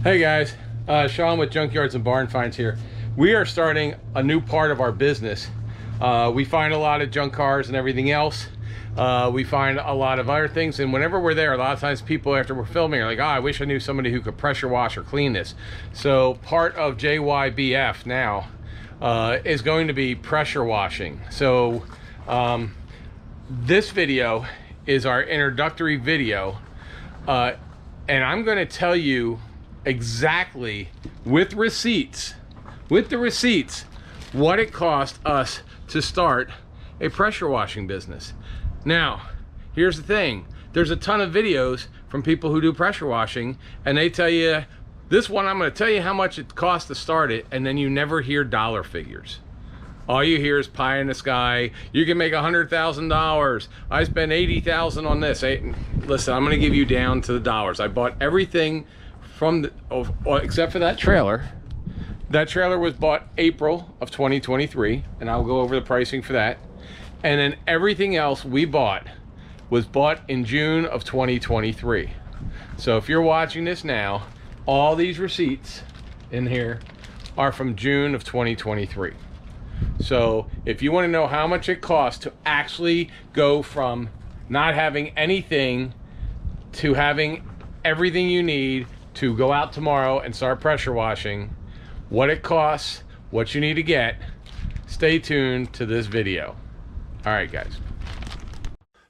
Hey guys, Sean with Junkyards and Barn Finds here. We are starting a new part of our business. We find a lot of junk cars and everything else. We find a lot of other things, and whenever we're there, a lot of times people after we're filming are like, oh, I wish I knew somebody who could pressure wash or clean this. So part of JYBF now is going to be pressure washing. So this video is our introductory video, and I'm going to tell you exactly with the receipts, what it cost us to start a pressure washing business. Now, here's the thing. There's a ton of videos from people who do pressure washing, and they tell you, this one, I'm going to tell you how much it costs to start it, and then you never hear dollar figures. All you hear is pie in the sky. You can make $100,000. I spent $80,000 on this. Hey, listen, I'm going to give you down to the dollars. I bought everything from except for that trailer. That trailer was bought April of 2023, and I'll go over the pricing for that. And then everything else we bought was bought in June of 2023. So if you're watching this now, all these receipts in here are from June of 2023. So if you want to know how much it costs to actually go from not having anything to having everything you need to go out tomorrow and start pressure washing, what it costs, what you need to get, stay tuned to this video. All right, guys.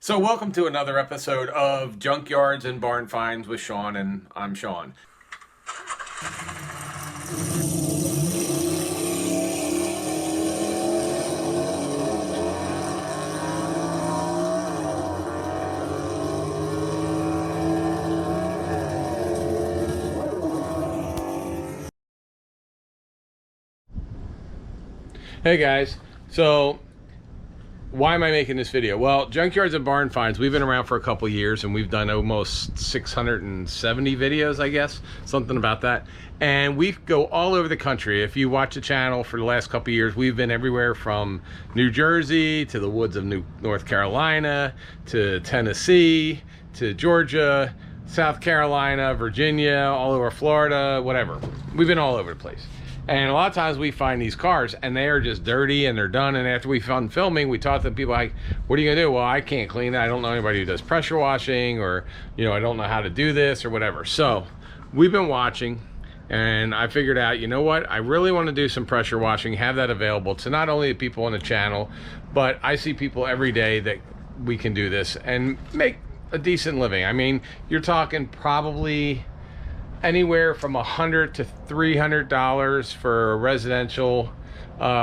So welcome to another episode of Junkyards and Barn Finds with Sean, and I'm Sean. Hey guys, so why am I making this video? Well, Junkyards and Barn Finds, we've been around for a couple years, and we've done almost 670 videos, I guess, something about that. And we go all over the country. If you watch the channel for the last couple years, we've been everywhere from New Jersey to the woods of North Carolina to Tennessee to Georgia, South Carolina, Virginia, all over Florida, whatever. We've been all over the place. And a lot of times we find these cars and they are just dirty and they're done. And after we done filming, we talk to people like, what are you gonna do? Well, I can't clean that. I don't know anybody who does pressure washing, or, you know, I don't know how to do this or whatever. So we've been watching, and I figured out, you know what? I really want to do some pressure washing, have that available to not only the people on the channel, but I see people every day that we can do this and make a decent living. I mean, you're talking probably anywhere from $100 to $300 for a residential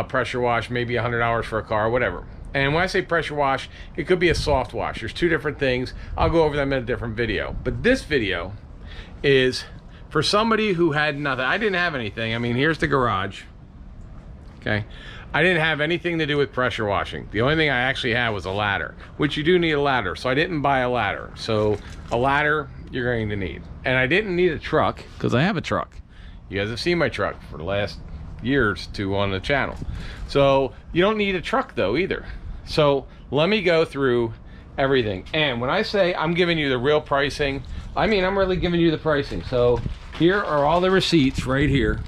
pressure wash, maybe $100 for a car, whatever. And when I say pressure wash, it could be a soft wash. There's two different things. I'll go over them in a different video. But this video is for somebody who had nothing. I didn't have anything. I mean, here's the garage. Okay. I didn't have anything to do with pressure washing. The only thing I actually had was a ladder, which you do need a ladder. So I didn't buy a ladder. So a ladder you're going to need. And I didn't need a truck because I have a truck. You guys have seen my truck for the last years to on the channel. So you don't need a truck though either. So let me go through everything. And when I say I'm giving you the real pricing, I mean I'm really giving you the pricing. So here are all the receipts right here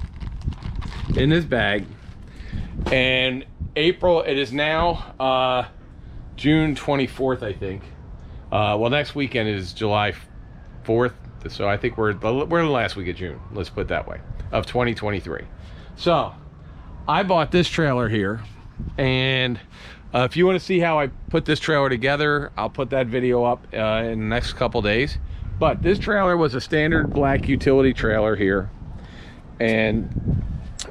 in this bag. And April, it is now June 24th, I think. Well, next weekend is July 4th, so I think we're in the last week of June, let's put it that way, of 2023. So I bought this trailer here, and if you want to see how I put this trailer together, I'll put that video up in the next couple days. But this trailer was a standard black utility trailer here, and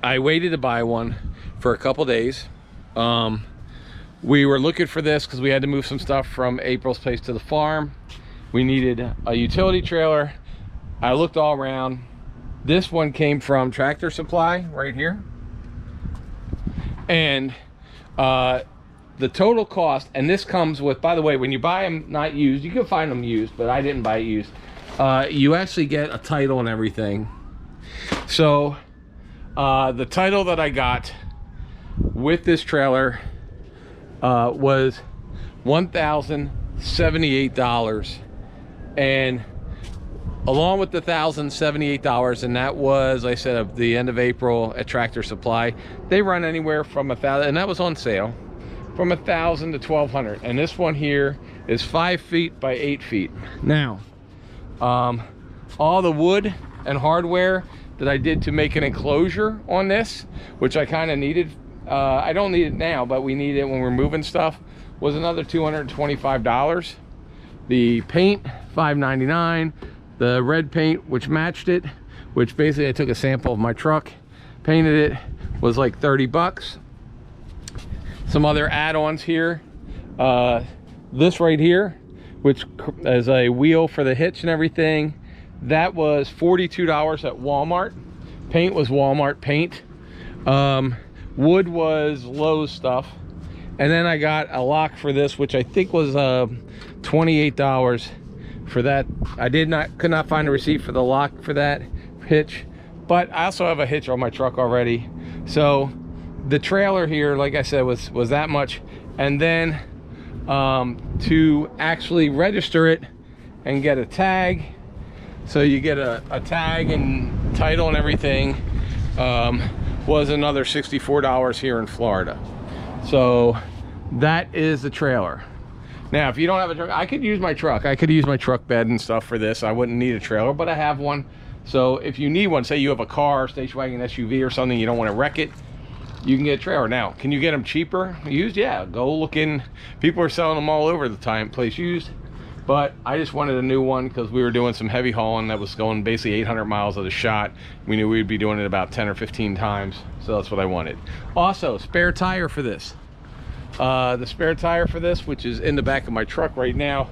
I waited to buy one for a couple days. We were looking for this because we had to move some stuff from April's place to the farm. We needed a utility trailer. I looked all around. This one came from Tractor Supply right here. And the total cost, and this comes with, by the way, when you buy them not used, you can find them used, but I didn't buy it used. You actually get a title and everything. So the title that I got with this trailer was $1,078, and along with the $1,078, and that was, like I said, at the end of April at Tractor Supply. They run anywhere from $1,000, and that was on sale, from $1,000 to $1,200. And this one here is 5 feet by 8 feet. Now, all the wood and hardware that I did to make an enclosure on this, which I kind of needed, I don't need it now, but we need it when we're moving stuff, was another $225. The paint, $5.99. The red paint, which matched it, which basically I took a sample of my truck, painted it, was like 30 bucks. Some other add-ons here. This right here, which is a wheel for the hitch and everything, that was $42 at Walmart. Paint was Walmart paint. Wood was Lowe's stuff. And then I got a lock for this, which I think was $28 for that. I could not find a receipt for the lock for that hitch, but I also have a hitch on my truck already. So the trailer here, like I said, was that much. And then to actually register it and get a tag, so you get a tag and title and everything, was another $64 here in Florida. So that is the trailer. Now, if you don't have a truck, I could use my truck. I could use my truck bed and stuff for this. I wouldn't need a trailer, but I have one. So if you need one, say you have a car, station wagon, SUV or something, you don't want to wreck it, you can get a trailer. Now, can you get them cheaper used? Yeah, go look in. People are selling them all over the place used. But I just wanted a new one because we were doing some heavy hauling that was going basically 800 miles of the shot. We knew we'd be doing it about 10 or 15 times. So that's what I wanted. Also, spare tire for this. The spare tire for this, which is in the back of my truck right now,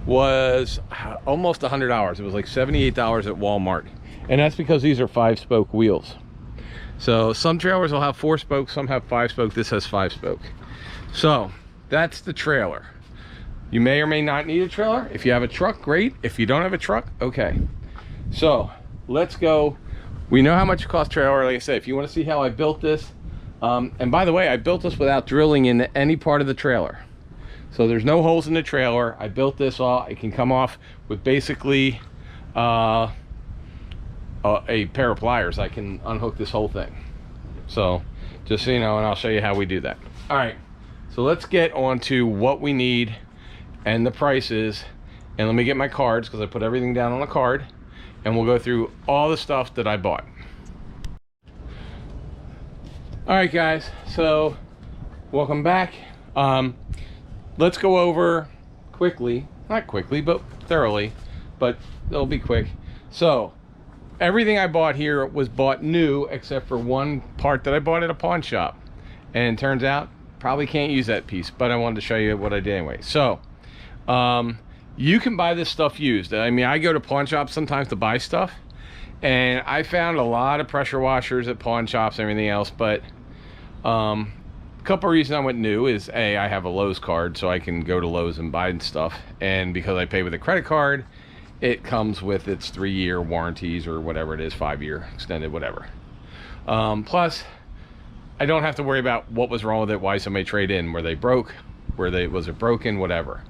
was almost $100. It was like $78 at Walmart. And that's because these are 5-spoke wheels. So some trailers will have 4 spokes, some have 5 spoke. This has 5 spoke. So that's the trailer. You may or may not need a trailer. If you have a truck, great. If you don't have a truck, okay. So let's go. We know how much it costs trailer. Like I said, if you want to see how I built this, and by the way, I built this without drilling into any part of the trailer. So there's no holes in the trailer. I built this all. It can come off with basically a pair of pliers. I can unhook this whole thing. So just so you know, and I'll show you how we do that. All right, so let's get on to what we need and the prices. And let me get my cards, because I put everything down on a card, and we'll go through all the stuff that I bought. All right, guys, so welcome back. Let's go over quickly, not quickly, but thoroughly, but it'll be quick. So everything I bought here was bought new, except for one part that I bought at a pawn shop. And it turns out, probably can't use that piece, but I wanted to show you what I did anyway. So you can buy this stuff used. I mean, I go to pawn shops sometimes to buy stuff, and I found a lot of pressure washers at pawn shops and everything else, but a couple of reasons I went new is A, I have a Lowe's card, so I can go to Lowe's and buy stuff, and because I pay with a credit card, it comes with its 3-year warranties or whatever it is, 5-year extended, whatever. Plus, I don't have to worry about what was wrong with it, why somebody traded in, were they broke, was it broken, whatever.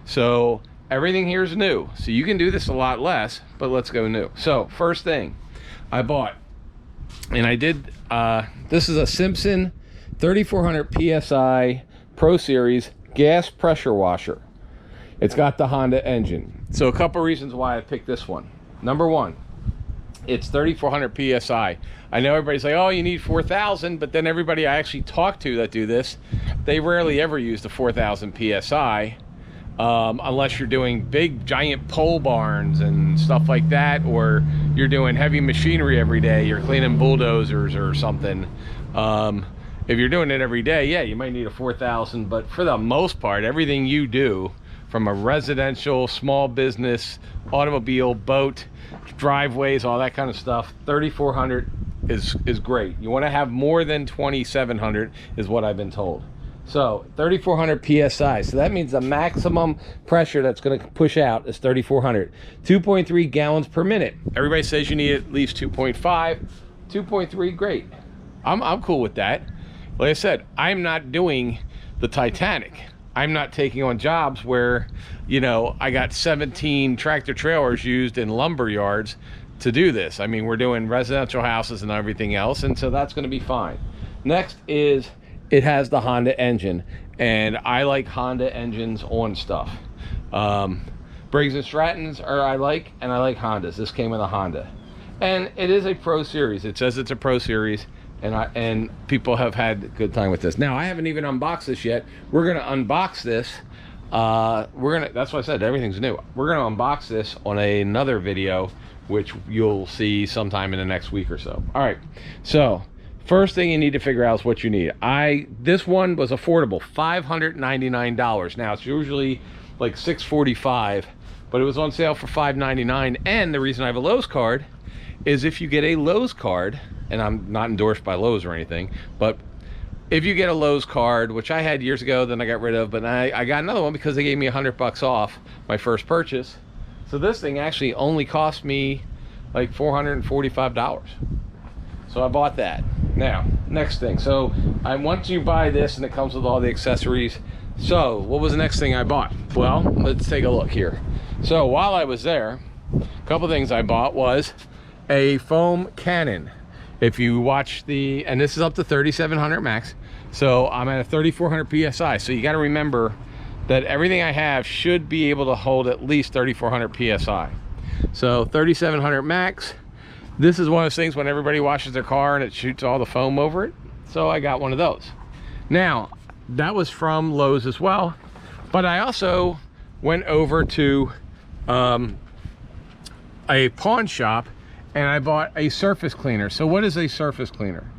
So everything here is new, so you can do this a lot less, but let's go new. So first thing I bought, and I did, this is a Simpson 3400 PSI Pro Series gas pressure washer. It's got the Honda engine. So a couple reasons why I picked this one. Number one, it's 3400 PSI. I know everybody's like, oh, you need 4,000, but then everybody I actually talk to that do this, they rarely ever use the 4,000 PSI. Unless you're doing big giant pole barns and stuff like that, or you're doing heavy machinery every day, you're cleaning bulldozers or something. If you're doing it every day, yeah, you might need a 4,000, but for the most part, everything you do, from a residential, small business, automobile, boat, driveways, all that kind of stuff, 3,400 is great. You want to have more than 2,700 is what I've been told. So 3,400 PSI. So that means the maximum pressure that's going to push out is 3,400. 2.3 gallons per minute. Everybody says you need at least 2.5. 2.3, great. I'm cool with that. Like I said, I'm not doing the Titanic. I'm not taking on jobs where, you know, I got 17 tractor trailers used in lumber yards to do this. I mean, we're doing residential houses and everything else, and so that's going to be fine. Next is it has the Honda engine, and I like Honda engines on stuff. Briggs & Strattons I like, and I like Hondas. This came with a Honda, and it is a Pro Series. It says it's a Pro Series, and people have had a good time with this. Now, I haven't even unboxed this yet. We're gonna unbox this. That's why I said everything's new. We're gonna unbox this on another video, which you'll see sometime in the next week or so. All right, so first thing you need to figure out is what you need. This one was affordable, $599. Now it's usually like $645, but it was on sale for $599. And the reason I have a Lowe's card is if you get a Lowe's card, and I'm not endorsed by Lowe's or anything, but if you get a Lowe's card, which I had years ago, then I got rid of, but I got another one because they gave me $100 off my first purchase. So this thing actually only cost me like $445. So I bought that. Now, next thing. So once you buy this and it comes with all the accessories. So what was the next thing I bought? Well, let's take a look here. So while I was there, a couple things I bought was a foam cannon. If you watch and this is up to 3,700 max. So I'm at a 3,400 PSI. So you got to remember that everything I have should be able to hold at least 3,400 PSI. So 3,700 max. This is one of those things when everybody washes their car and it shoots all the foam over it. So I got one of those. Now, that was from Lowe's as well. But I also went over to a pawn shop and I bought a surface cleaner. So what is a surface cleaner?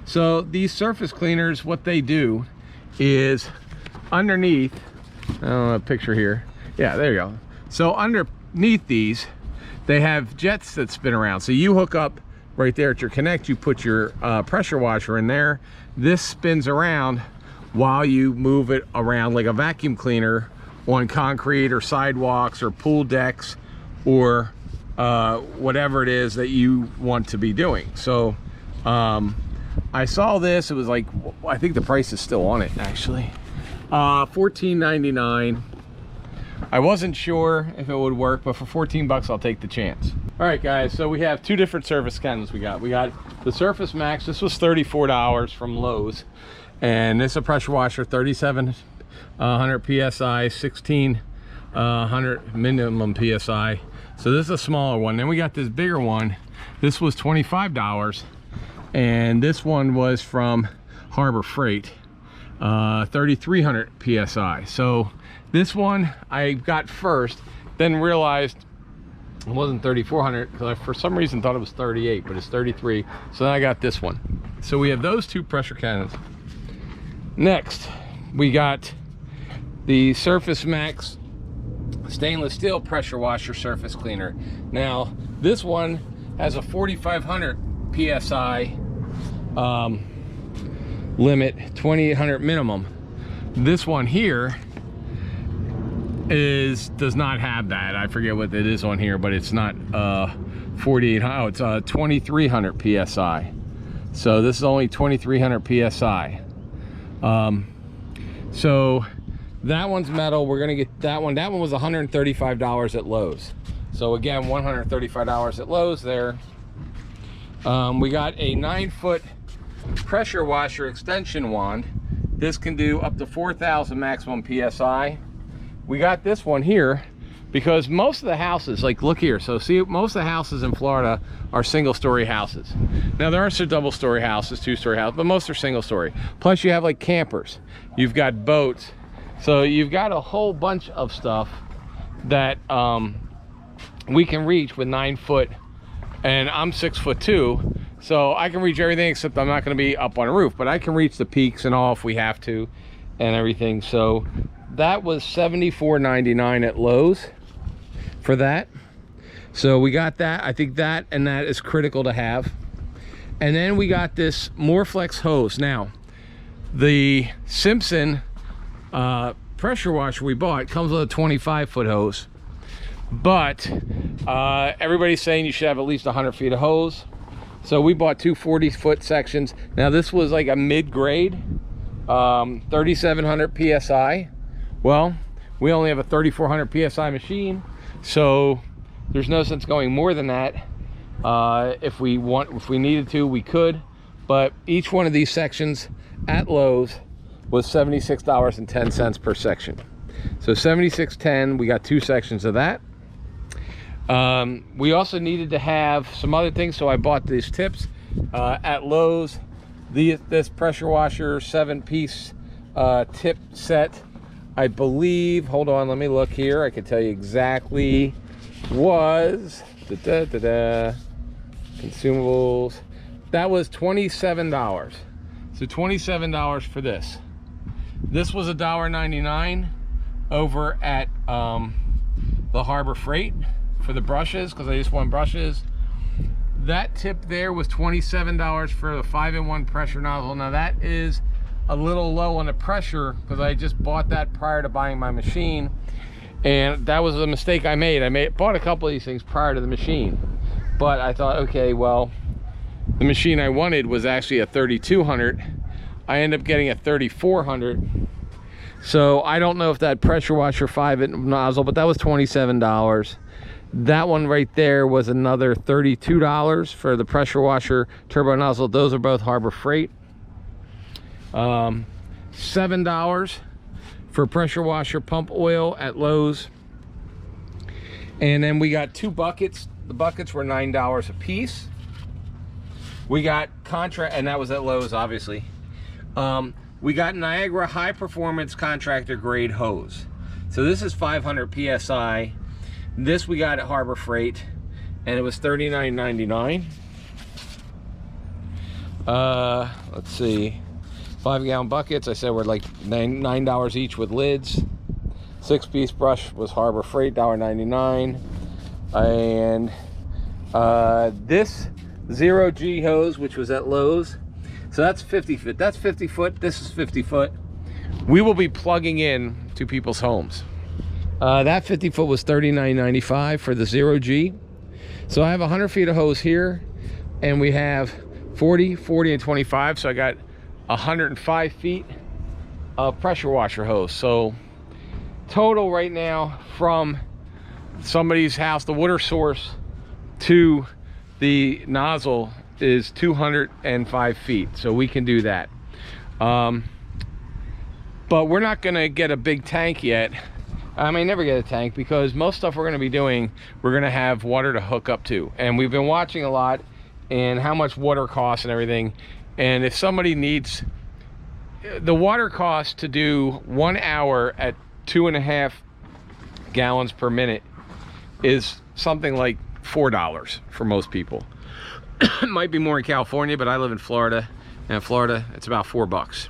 So these surface cleaners, what they do is underneath, a picture here. Yeah, there you go. So underneath these, they have jets that spin around. So you hook up right there at your connect, you put your pressure washer in there. This spins around while you move it around like a vacuum cleaner on concrete or sidewalks or pool decks or whatever it is that you want to be doing. So I saw this, it was like, I think the price is still on it actually. $14.99. I wasn't sure if it would work, but for 14 bucks, I'll take the chance. All right, guys, so we have two different surface cannons we got. We got the Surface Max. This was $34 from Lowe's. And this is a pressure washer, 3,700 PSI, 1,600 minimum PSI. So this is a smaller one. Then we got this bigger one. This was $25. And this one was from Harbor Freight, 3,300 PSI. So this one I got first, then realized it wasn't 3,400 because I, for some reason, thought it was 38, but it's 33. So then I got this one. So we have those two pressure cannons. Next, we got the Surface Max stainless steel pressure washer surface cleaner. Now, this one has a 4,500 PSI limit, 2,800 minimum. This one here does not have that. I forget what it is on here, but it's not 4,800. Oh, it's 2,300 PSI. So this is only 2,300 PSI. So that one's metal. We're gonna get that one. That one was $135 at Lowe's. So again, $135 at Lowe's there. We got a 9-foot pressure washer extension wand. This can do up to 4,000 maximum PSI. We got this one here because most of the houses, like look here, so see, most of the houses in Florida are single-story houses. Now there are some double-story houses, two-story houses, but most are single-story. Plus you have like campers, you've got boats, so you've got a whole bunch of stuff that we can reach with 9 foot, and I'm 6'2", so I can reach everything except I'm not going to be up on a roof, but I can reach the peaks and all if we have to and everything. So that was $74.99 at Lowe's for that. So we got that. I think that and that is critical to have. And then we got this Moreflex hose. Now, the Simpson pressure washer we bought comes with a 25-foot hose, but everybody's saying you should have at least 100 feet of hose. So we bought two 40-foot sections. Now this was like a mid-grade, 3,700 PSI Well, we only have a 3400 psi machine, so there's no sense going more than that. If we needed to, we could, but each one of these sections at Lowe's was $76.10 per section. So $76.10, we got 2 sections of that. We also needed to have some other things, so I bought these tips at Lowe's. This pressure washer 7-piece tip set, I believe, hold on, let me look here, I can tell you exactly, was consumables, that was $27. So $27 for this. This was $1.99 over at the Harbor Freight for the brushes, because I just want brushes. That tip there was $27 for the 5-in-1 pressure nozzle. Now that is a little low on the pressure because I just bought that prior to buying my machine, and that was a mistake I made. Bought a couple of these things prior to the machine, but I thought, okay, well, the machine I wanted was actually a 3200. I ended up getting a 3400. So I don't know if that pressure washer 5-in nozzle, but that was $27. That one right there was another $32 for the pressure washer turbo nozzle. Those are both Harbor Freight. $7 for pressure washer pump oil at Lowe's. And then we got 2 buckets. The buckets were $9 a piece. We got contract, and that was at Lowe's, obviously. We got Niagara high performance contractor grade hose. So this is 500 psi. This we got at Harbor Freight, and it was $39.99. Let's see, 5-gallon buckets, I said were like $9 each with lids. 6-piece brush was Harbor Freight, $1.99. And this 0G hose, which was at Lowe's, so that's 50 foot. That's 50 foot. This is 50 foot. We will be plugging in to people's homes. That 50 foot was $39.95 for the 0G. So I have 100 feet of hose here, and we have 40, 40, and 25. So I got 105 feet of pressure washer hose. So total right now from somebody's house, the water source, to the nozzle is 205 feet. So we can do that. But we're not going to get a big tank yet. I may never get a tank, because most stuff we're going to be doing, we're going to have water to hook up to. And we've been watching a lot and how much water costs and everything. And if somebody needs the water cost to do 1 hour at 2.5 gallons per minute is something like $4 for most people. It might be more in California, but I live in Florida, and in Florida it's about $4.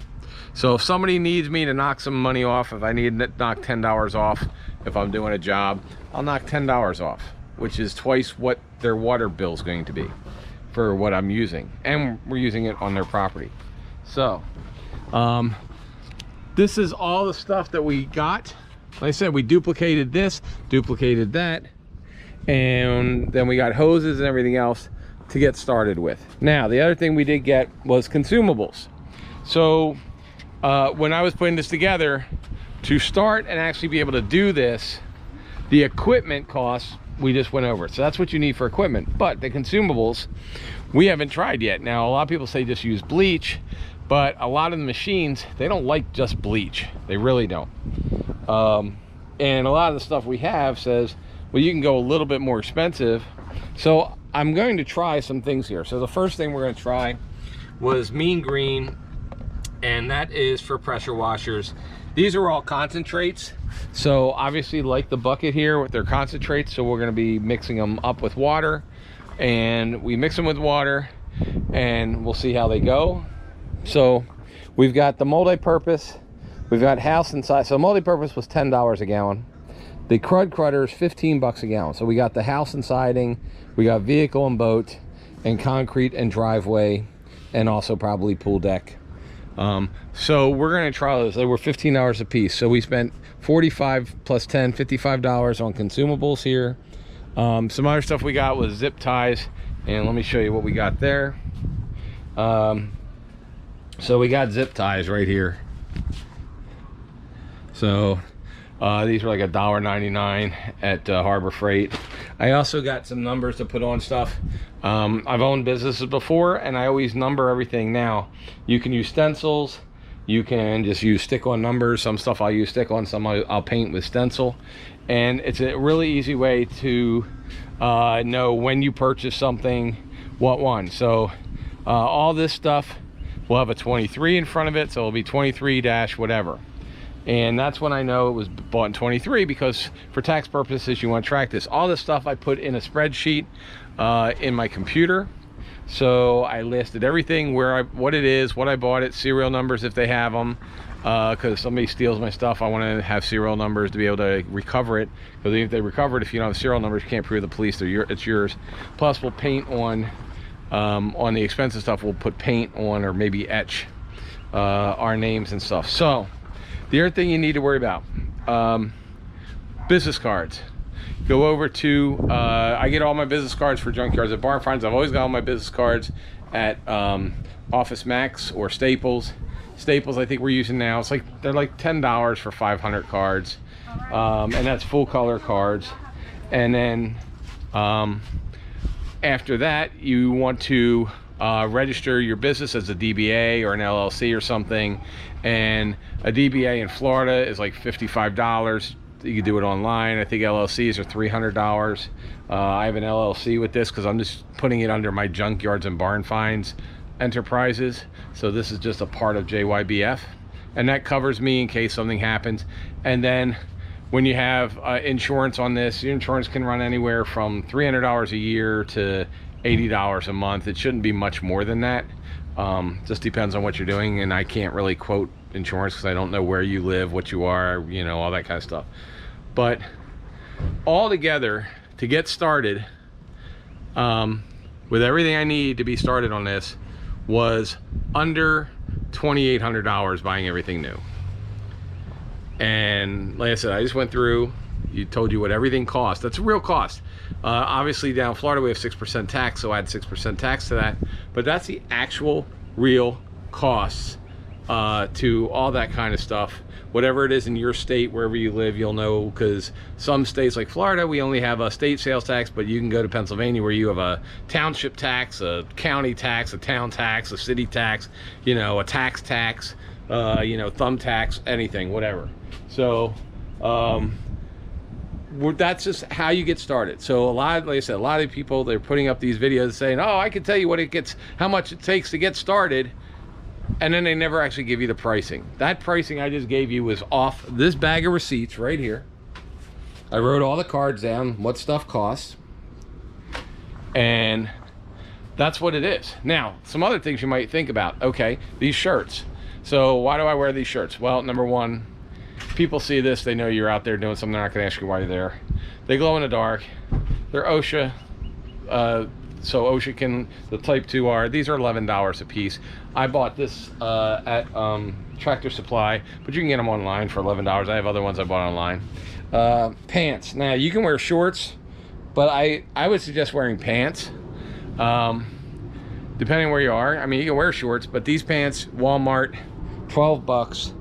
So if somebody needs me to knock some money off, if I need to knock $10 off, if I'm doing a job, I'll knock $10 off, which is twice what their water bill is going to be for what I'm using, and we're using it on their property. So this is all the stuff that we got. Like I said, we duplicated this, duplicated that, and then we got hoses and everything else to get started with. Now, the other thing we did get was consumables. So when I was putting this together, to start and actually be able to do this, the equipment costs we just went over. So that's what you need for equipment. But the consumables, we haven't tried yet. Now, a lot of people say just use bleach, but a lot of the machines, they don't like just bleach. They really don't. And a lot of the stuff we have says, well, you can go a little bit more expensive. So I'm going to try some things here. So the first thing we're going to try was Mean Green, and that is for pressure washers. These are all concentrates. So obviously, like the bucket here with their concentrates, so we're going to be mixing them up with water, and we mix them with water and we'll see how they go. So we've got the multi-purpose, we've got house and side. So multi-purpose was $10 a gallon. The crud crutter is $15 a gallon. So we got the house and siding, we got vehicle and boat, and concrete and driveway, and also probably pool deck. So we're going to try those. They were $15 a piece. So we spent $45 plus $10, $55 on consumables here. Some other stuff we got was zip ties, and let me show you what we got there. So we got zip ties right here. So These are like $1.99 at Harbor Freight. I also got some numbers to put on stuff. I've owned businesses before, and I always number everything now. You can use stencils. You can just use stick-on numbers. Some stuff I'll use stick-on, some I'll paint with stencil. And it's a really easy way to know when you purchase something, what one. So all this stuff will have a 23 in front of it, so it'll be 23 dash whatever. And that's when I know it was bought in 23, because for tax purposes you want to track this. All this stuff I put in a spreadsheet in my computer. So I listed everything, what it is, what I bought it, serial numbers if they have them, because somebody steals my stuff, I want to have serial numbers to be able to recover it, because if they recover it, if you don't have serial numbers, you can't prove the police it's yours. Plus we'll paint on the expensive stuff, we'll put paint on, or maybe etch our names and stuff. So the other thing you need to worry about, business cards. Go over to, I get all my business cards for Junkyards at Barn Finds. I've always got all my business cards at Office Max or Staples. Staples, I think we're using now, it's like, they're like $10 for 500 cards. And that's full color cards. And then after that, you want to register your business as a DBA or an LLC or something. And a DBA in Florida is like $55. You can do it online. I think LLCs are $300. I have an LLC with this because I'm just putting it under my Junkyards and Barn Finds enterprises. So this is just a part of JYBF, and that covers me in case something happens. And then when you have insurance on this, your insurance can run anywhere from $300 a year to $80 a month. It shouldn't be much more than that. Just depends on what you're doing, and I can't really quote insurance because I don't know where you live, what you are, you know, all that kind of stuff. But all together, to get started with everything I need to be started on this, was under $2,800 buying everything new. And like I said, I just went through, told you what everything costs. That's a real cost. Obviously down in Florida we have 6% tax, so add 6% tax to that, but that's the actual real costs to all that kind of stuff. Whatever it is in your state, wherever you live, you'll know, because some states like Florida, we only have a state sales tax, but you can go to Pennsylvania where you have a township tax, a county tax, a town tax, a city tax, you know, a tax, you know, thumb tax, anything, whatever. So that's just how you get started. So like I said, a lot of people, they're putting up these videos saying, oh, I can tell you how much it takes to get started, and then they never actually give you the pricing. That pricing I just gave you was off this bag of receipts right here. I wrote all the cards down, what stuff costs, and that's what it is. Now, some other things you might think about. Okay, these shirts. So why do I wear these shirts? Well, number one, people see this, they know you're out there doing something, they're not going to ask you why you're there. They glow in the dark. They're OSHA, so OSHA can, the type 2R, these are $11 a piece. I bought this at Tractor Supply, but you can get them online for $11. I have other ones I bought online. Pants. Now, you can wear shorts, but I would suggest wearing pants, depending where you are. I mean, you can wear shorts, but these pants, Walmart, 12 bucks.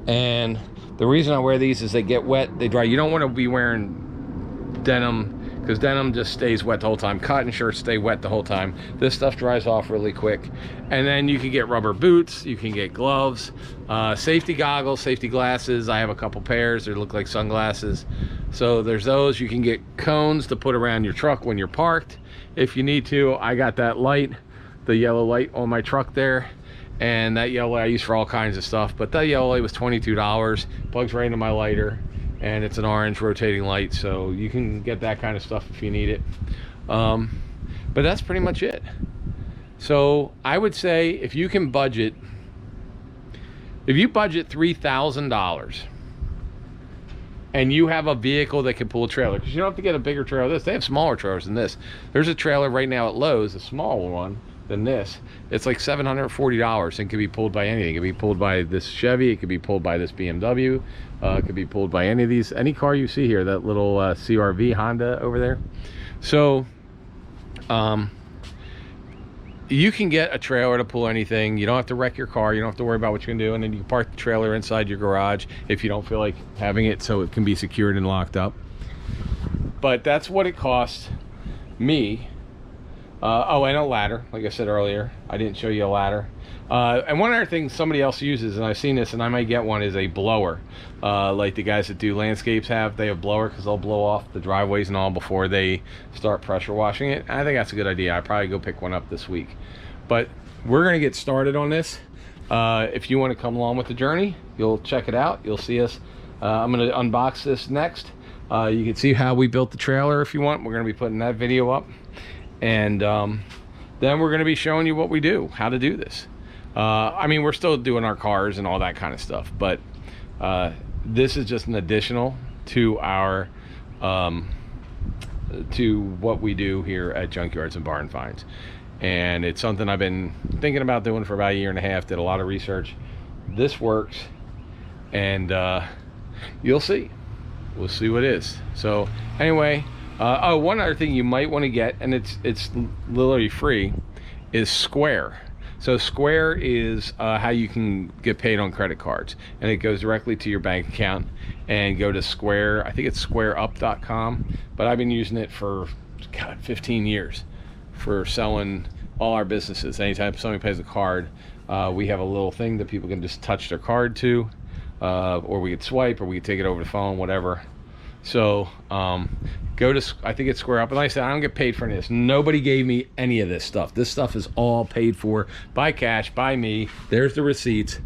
And the reason I wear these is they get wet, they dry. You don't want to be wearing denim, because denim just stays wet the whole time. Cotton shirts stay wet the whole time. This stuff dries off really quick. And then you can get rubber boots, you can get gloves, safety goggles, safety glasses. I have a couple pairs, they look like sunglasses. So there's those. You can get cones to put around your truck when you're parked if you need to. I got that light, the yellow light on my truck there, and that yellow light I use for all kinds of stuff, but that yellow light was $22, plugs right into my lighter, and it's an orange rotating light, so you can get that kind of stuff if you need it. But that's pretty much it. So I would say if you can budget, if you budget $3,000 and you have a vehicle that can pull a trailer, because you don't have to get a bigger trailer than this, they have smaller trailers than this. There's a trailer right now at Lowe's, a smaller one than this. It's like $740 and can be pulled by anything. It can be pulled by this Chevy, it could be pulled by this BMW, it could be pulled by any of these, any car you see here, that little CRV Honda over there. So you can get a trailer to pull anything. You don't have to wreck your car. You don't have to worry about what you're gonna do. And then you can park the trailer inside your garage if you don't feel like having it, so it can be secured and locked up. But that's what it costs me. Oh, and a ladder, like I said earlier. I didn't show you a ladder. And one other thing somebody else uses, and I've seen this, and I might get one, is a blower. Like the guys that do landscapes have, they have blower, because they'll blow off the driveways and all before they start pressure washing it. I think that's a good idea. I'll probably go pick one up this week. But we're gonna get started on this. If you want to come along with the journey, you'll check it out. You'll see us. I'm gonna unbox this next. You can see how we built the trailer if you want. We're gonna be putting that video up. And then we're going to be showing you what we do, how to do this. I mean, we're still doing our cars and all that kind of stuff, but this is just an additional to our to what we do here at Junkyards and Barn Finds. And it's something I've been thinking about doing for about a year and a half. Did a lot of research. This works, and you'll see. We'll see what it is. So anyway. Oh, one other thing you might want to get, and it's literally free, is Square. So Square is how you can get paid on credit cards, and it goes directly to your bank account. And go to Square, I think it's squareup.com, but I've been using it for, God, 15 years for selling all our businesses. Anytime somebody pays a card, we have a little thing that people can just touch their card to, or we could swipe, or we could take it over the phone, whatever. So go to, I think it's Square Up. And like I said, I don't get paid for any of this. Nobody gave me any of this stuff. This stuff is all paid for by cash, by me. There's the receipts.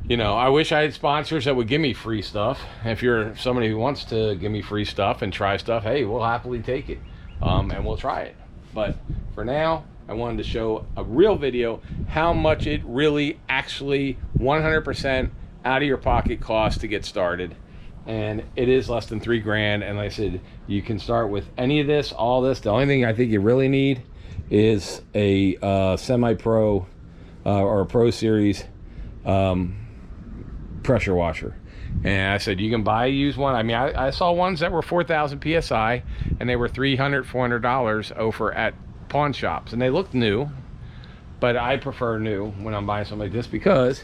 You know, I wish I had sponsors that would give me free stuff. If you're somebody who wants to give me free stuff and try stuff, hey, we'll happily take it, and we'll try it. But for now, I wanted to show a real video how much it really actually 100% out of your pocket costs to get started. And it is less than $3 grand. And like I said, you can start with any of this, all this. The only thing I think you really need is a semi-pro or a pro series pressure washer. And I said, you can buy a used one. I mean, I saw ones that were 4,000 PSI and they were $300, $400 over at pawn shops. And they looked new, but I prefer new when I'm buying something like this because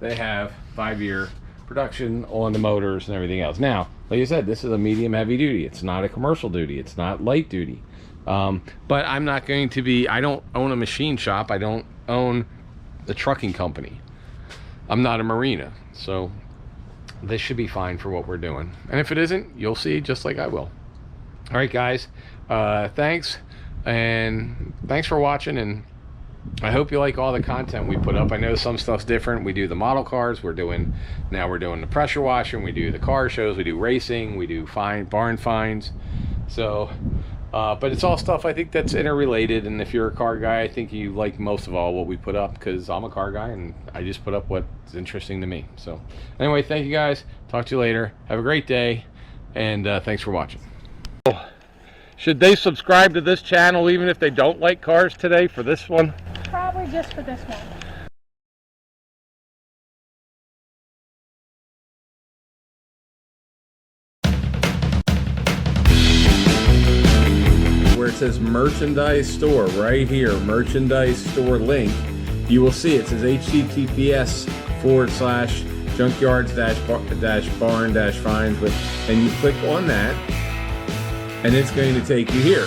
they have 5-year production on the motors and everything else. Now, like I said, this is a medium heavy duty. It's not a commercial duty. It's not light duty. But I'm not going to be, I don't own a machine shop. I don't own a trucking company. I'm not a marina. So this should be fine for what we're doing. And if it isn't, you'll see just like I will. All right, guys. Thanks. And thanks for watching. And I hope you like all the content we put up. I know some stuff's different. We do the model cars. We're doing the pressure washing. We do the car shows. We do racing. We do barn finds. So, but it's all stuff I think that's interrelated. And if you're a car guy, I think you like most of all what we put up because I'm a car guy and I just put up what's interesting to me. So anyway, thank you guys. Talk to you later. Have a great day. And thanks for watching. Should they subscribe to this channel even if they don't like cars today for this one? Probably just for this one. Where it says merchandise store right here, merchandise store link, you will see it says https:/junkyards-barn-finds, and you click on that and it's going to take you here.